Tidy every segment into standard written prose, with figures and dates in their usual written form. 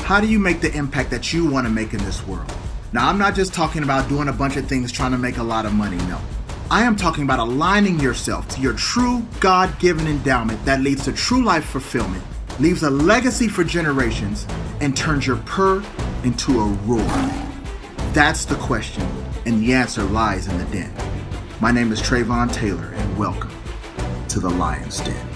How do you make the impact that you want to make in this world? Now, I'm not just talking about doing a bunch of things trying to make a lot of money, no. I am talking about aligning yourself to your true God-given endowment that leads to true life fulfillment, leaves a legacy for generations, and turns your purr into a roar. That's the question, and the answer lies in the den. My name is Travon Taylor, and welcome to the Lion's Den.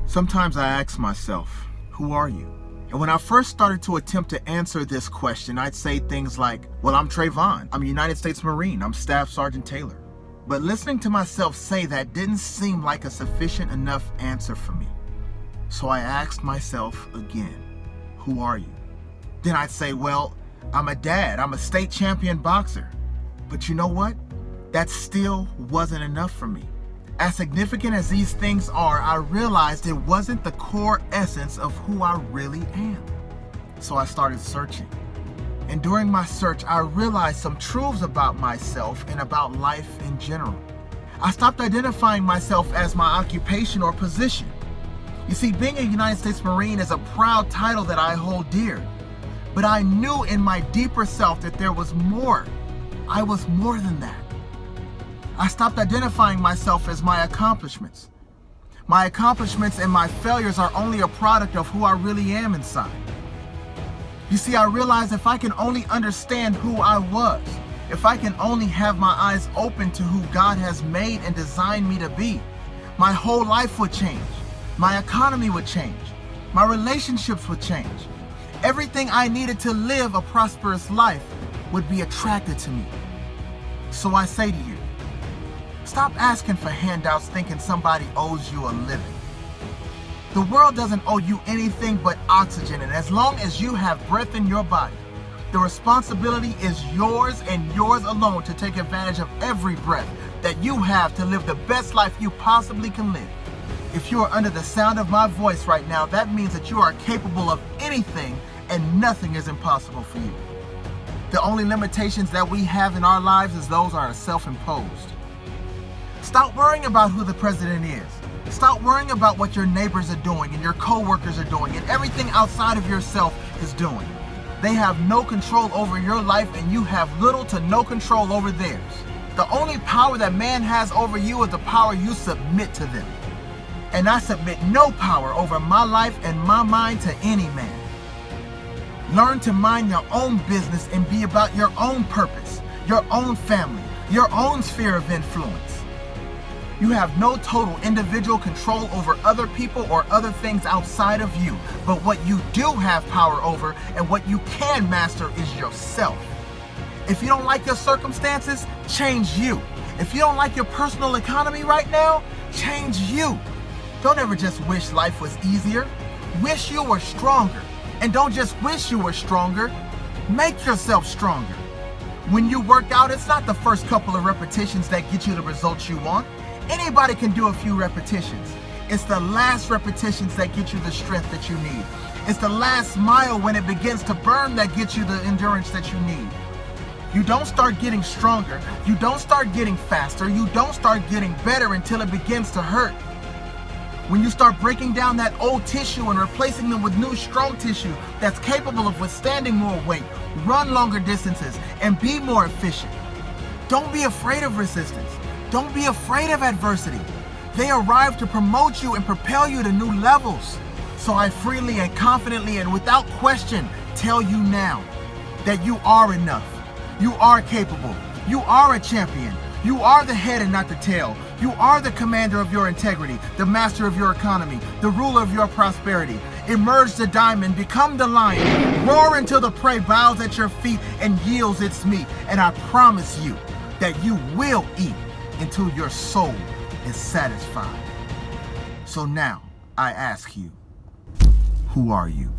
Sometimes I ask myself, who are you? And when I first started to attempt to answer this question, I'd say things like, well, I'm Travon. I'm a United States Marine. I'm Staff Sergeant Taylor. But listening to myself say that didn't seem like a sufficient enough answer for me. So I asked myself again, who are you? Then I'd say, well, I'm a dad. I'm a state champion boxer. But you know what? That still wasn't enough for me. As significant as these things are, I realized it wasn't the core essence of who I really am. So I started searching. And during my search, I realized some truths about myself and about life in general. I stopped identifying myself as my occupation or position. You see, being a United States Marine is a proud title that I hold dear. But I knew in my deeper self that there was more. I was more than that. I stopped identifying myself as my accomplishments. My accomplishments and my failures are only a product of who I really am inside. You see, I realized if I can only understand who I was, if I can only have my eyes open to who God has made and designed me to be, my whole life would change. My economy would change. My relationships would change. Everything I needed to live a prosperous life would be attracted to me. So I say to you, stop asking for handouts thinking somebody owes you a living. The world doesn't owe you anything but oxygen, and as long as you have breath in your body, the responsibility is yours and yours alone to take advantage of every breath that you have to live the best life you possibly can live. If you are under the sound of my voice right now, that means that you are capable of anything and nothing is impossible for you. The only limitations that we have in our lives is those are self-imposed. Stop worrying about who the president is. Stop worrying about what your neighbors are doing and your co-workers are doing and everything outside of yourself is doing. They have no control over your life and you have little to no control over theirs. The only power that man has over you is the power you submit to them. And I submit no power over my life and my mind to any man. Learn to mind your own business and be about your own purpose, your own family, your own sphere of influence. You have no total individual control over other people or other things outside of you. But what you do have power over and what you can master is yourself. If you don't like your circumstances, change you. If you don't like your personal economy right now, change you. Don't ever just wish life was easier. Wish you were stronger. And don't just wish you were stronger. Make yourself stronger. When you work out, it's not the first couple of repetitions that get you the results you want. Anybody can do a few repetitions. It's the last repetitions that get you the strength that you need. It's the last mile when it begins to burn that gets you the endurance that you need. You don't start getting stronger. You don't start getting faster. You don't start getting better until it begins to hurt. When you start breaking down that old tissue and replacing them with new strong tissue that's capable of withstanding more weight, run longer distances, and be more efficient. Don't be afraid of resistance. Don't be afraid of adversity. They arrive to promote you and propel you to new levels. So I freely and confidently and without question tell you now that you are enough. You are capable. You are a champion. You are the head and not the tail. You are the commander of your integrity, the master of your economy, the ruler of your prosperity. Emerge the diamond, become the lion, roar until the prey bows at your feet and yields its meat. And I promise you that you will eat until your soul is satisfied. So now I ask you, who are you?